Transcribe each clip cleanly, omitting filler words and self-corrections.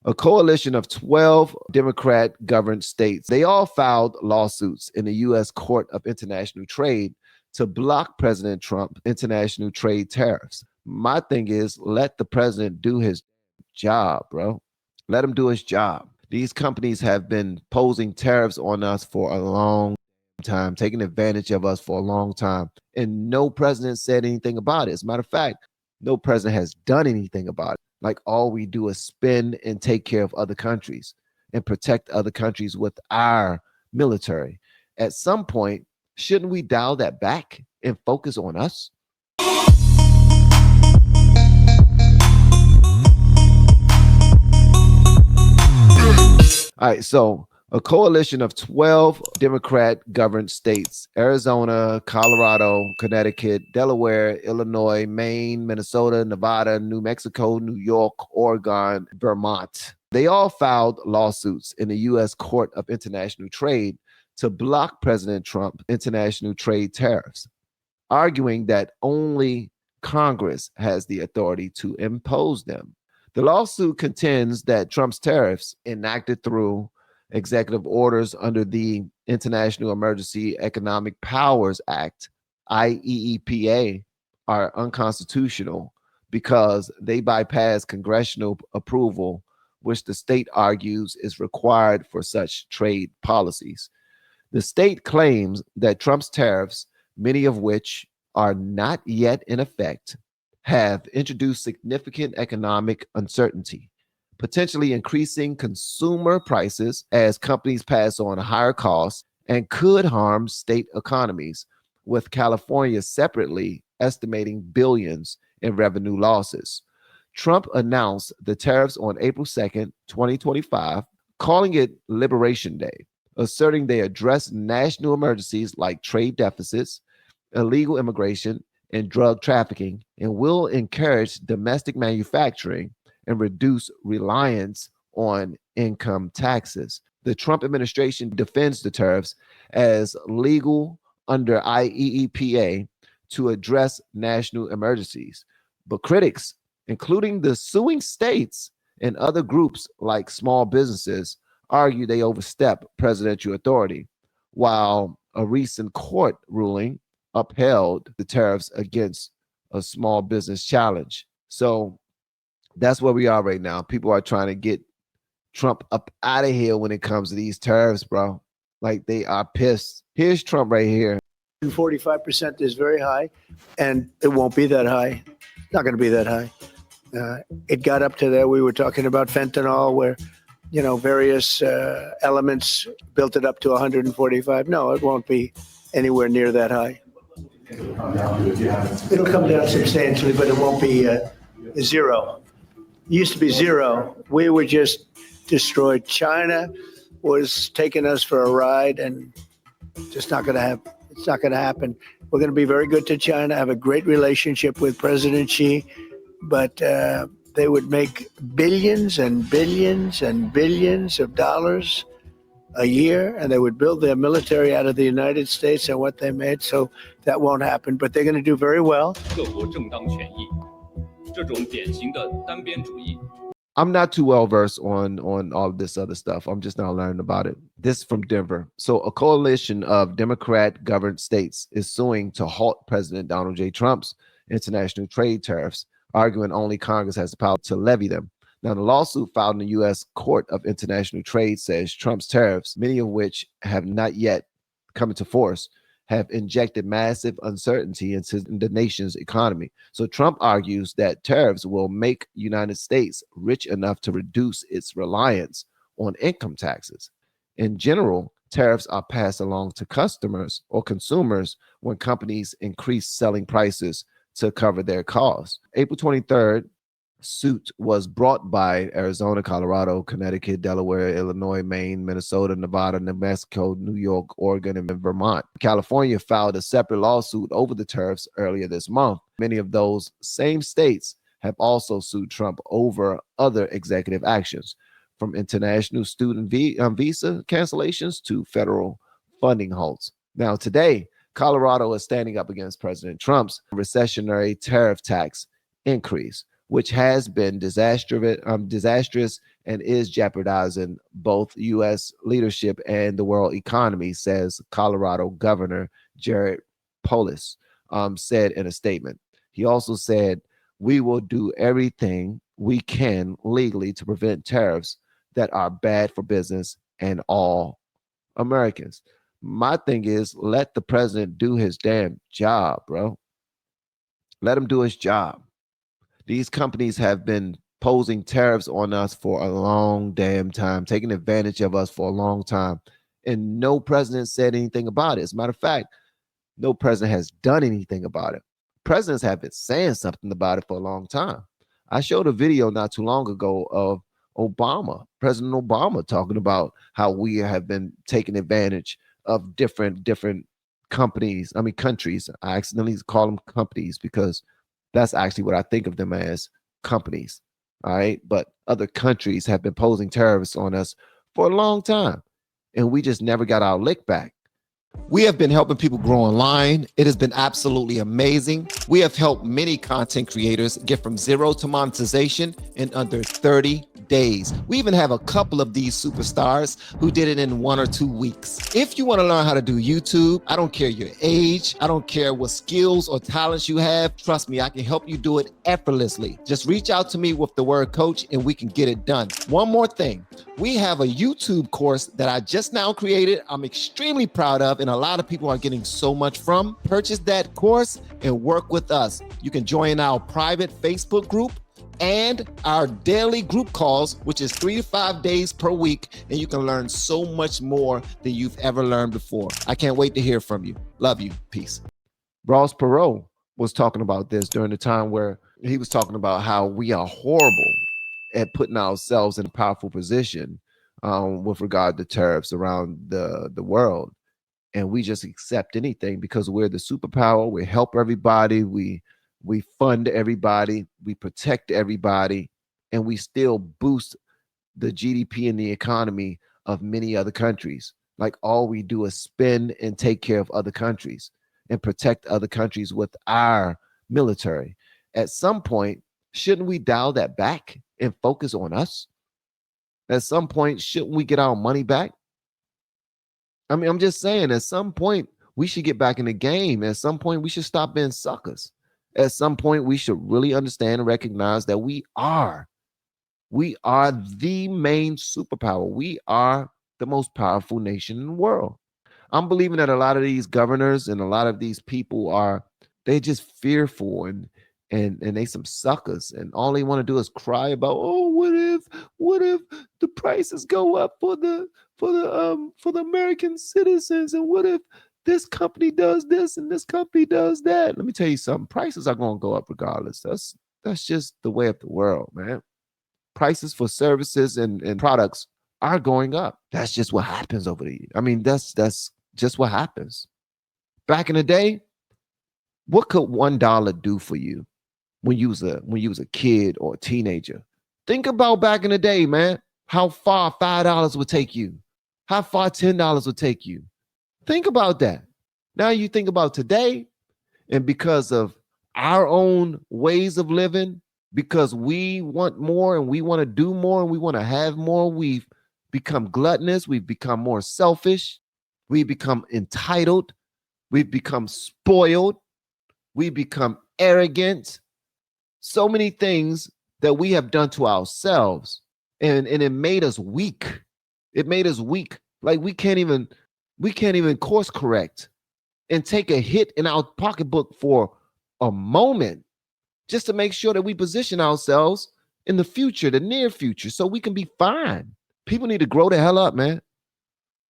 A coalition of 12 Democrat-governed states, they all filed lawsuits in the U.S. Court of International Trade to block President Trump's international trade tariffs. My thing is, let the president do his job, bro. Let him do his job. These companies have been posing tariffs on us for a long time, taking advantage of us for a long time. And no president said anything about it. As a matter of fact, no president has done anything about it. Like, all we do is spend and take care of other countries and protect other countries with our military. At some point, shouldn't we dial that back and focus on us? All right, so a coalition of 12 Democrat-governed states, Arizona, Colorado, Connecticut, Delaware, Illinois, Maine, Minnesota, Nevada, New Mexico, New York, Oregon, Vermont. They all filed lawsuits in the U.S. Court of International Trade to block President Trump's international trade tariffs, arguing that only Congress has the authority to impose them. The lawsuit contends that Trump's tariffs, enacted through executive orders under the International Emergency Economic Powers Act, IEEPA, are unconstitutional because they bypass congressional approval, which the state argues is required for such trade policies. The state claims that Trump's tariffs, many of which are not yet in effect, have introduced significant economic uncertainty, potentially increasing consumer prices as companies pass on higher costs, and could harm state economies, with California separately estimating billions in revenue losses. Trump announced the tariffs on April 2nd, 2025, calling it Liberation Day, asserting they address national emergencies like trade deficits, illegal immigration, and drug trafficking, and will encourage domestic manufacturing and reduce reliance on income taxes. The Trump administration defends the tariffs as legal under IEEPA to address national emergencies. But critics, including the suing states and other groups like small businesses, argue they overstep presidential authority, while a recent court ruling upheld the tariffs against a small business challenge. So that's where we are right now. People are trying to get Trump up out of here when it comes to these tariffs, bro. Like, they are pissed. Here's Trump right here. 45% is very high, and it won't be that high. It's not going to be that high. It got up to there. We were talking about fentanyl, where, you know, various elements built it up to 145. No, it won't be anywhere near that high. It'll come down substantially, but it won't be zero. It used to be zero. We were just destroyed. China was taking us for a ride, and just not going to happen. It's not going to happen. We're going to be very good to China, have a great relationship with President Xi, but they would make billions and billions and billions of dollars a year, and they would build their military out of the United States and what they made. So that won't happen, but they're going to do very well. I'm not too well versed on all this other stuff. I'm just now learning about it. This is from Denver. So a coalition of Democrat-governed states is suing to halt President Donald J. Trump's international trade tariffs, arguing only Congress has the power to levy them. Now, the lawsuit filed in the U.S. Court of International Trade says Trump's tariffs, many of which have not yet come into force, have injected massive uncertainty into the nation's economy. So Trump argues that tariffs will make the United States rich enough to reduce its reliance on income taxes. In general, tariffs are passed along to customers or consumers when companies increase selling prices to cover their costs. April 23rd, suit was brought by Arizona, Colorado, Connecticut, Delaware, Illinois, Maine, Minnesota, Nevada, New Mexico, New York, Oregon, and Vermont. California filed a separate lawsuit over the tariffs earlier this month. Many of those same states have also sued Trump over other executive actions, from international student visa cancellations to federal funding halts. Now, today, Colorado is standing up against President Trump's recessionary tariff tax increase, which has been disastrous and is jeopardizing both U.S. leadership and the world economy, says Colorado Governor Jared Polis said in a statement. He also said, "We will do everything we can legally to prevent tariffs that are bad for business and all Americans." My thing is, let the president do his damn job, bro. Let him do his job. These companies have been posing tariffs on us for a long damn time, taking advantage of us for a long time. And no president said anything about it. As a matter of fact, no president has done anything about it. Presidents have been saying something about it for a long time. I showed a video not too long ago of President Obama, talking about how we have been taking advantage of different companies. I mean, countries. I accidentally call them companies because that's actually what I think of them as, companies. All right. But other countries have been posing tariffs on us for a long time, and we just never got our lick back. We have been helping people grow online. It has been absolutely amazing. We have helped many content creators get from zero to monetization in under 30 days. We even have a couple of these superstars who did it in 1 or 2 weeks. If you want to learn how to do YouTube, I don't care your age, I don't care what skills or talents you have. Trust me, I can help you do it effortlessly. Just reach out to me with the word coach and we can get it done. One more thing. We have a YouTube course that I just now created. I'm extremely proud of, and a lot of people are getting so much from. Purchase that course and work with us. You can join our private Facebook group and our daily group calls, which is 3 to 5 days per week, and you can learn so much more than you've ever learned before. I can't wait to hear from you. Love you. Peace. Ross Perot was talking about this during the time where he was talking about how we are horrible at putting ourselves in a powerful position with regard to tariffs around the world. And we just accept anything because we're the superpower. We help everybody. We fund everybody. We protect everybody. And we still boost the GDP and the economy of many other countries. Like, all we do is spend and take care of other countries and protect other countries with our military. At some point, shouldn't we dial that back and focus on us? At some point, shouldn't we get our money back? I mean, I'm just saying, at some point, we should get back in the game. At some point, we should stop being suckers. At some point, we should really understand and recognize that we are the main superpower. We are the most powerful nation in the world. I'm believing that a lot of these governors and a lot of these people they just fearful and they some suckers, and all they want to do is cry about, oh, what if the prices go up for the American citizens, and what if this company does this and this company does that? Let me tell you something. Prices are going to go up regardless. That's just the way of the world, man. Prices for services and products are going up. That's just what happens over the years. I mean, that's just what happens. Back in the day, what could $1 do for you when you was a kid or a teenager? Think about back in the day, man. How far $5 would take you? How far $10 would take you? Think about that. Now you think about today, and because of our own ways of living, because we want more and we want to do more and we want to have more, we've become gluttonous, we've become more selfish, we've become entitled, we've become spoiled, we've become arrogant. So many things that we have done to ourselves, and it made us weak. It made us weak. Like, we can't even course correct and take a hit in our pocketbook for a moment, just to make sure that we position ourselves in the future, the near future, so we can be fine. People need to grow the hell up, man.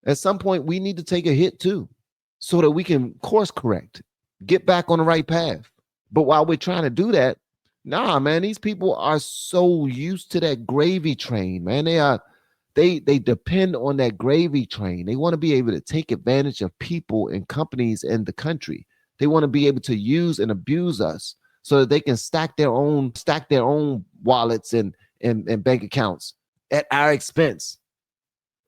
At some point, we need to take a hit too, so that we can course correct, get back on the right path. But while we're trying to do that, nah, man, these people are so used to that gravy train, man. They depend on that gravy train. They want to be able to take advantage of people and companies in the country. They want to be able to use and abuse us so that they can stack their own wallets and bank accounts at our expense.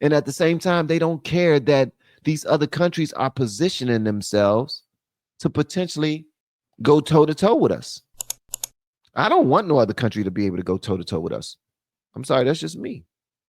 And at the same time, they don't care that these other countries are positioning themselves to potentially go toe-to-toe with us. I don't want no other country to be able to go toe-to-toe with us. I'm sorry, that's just me.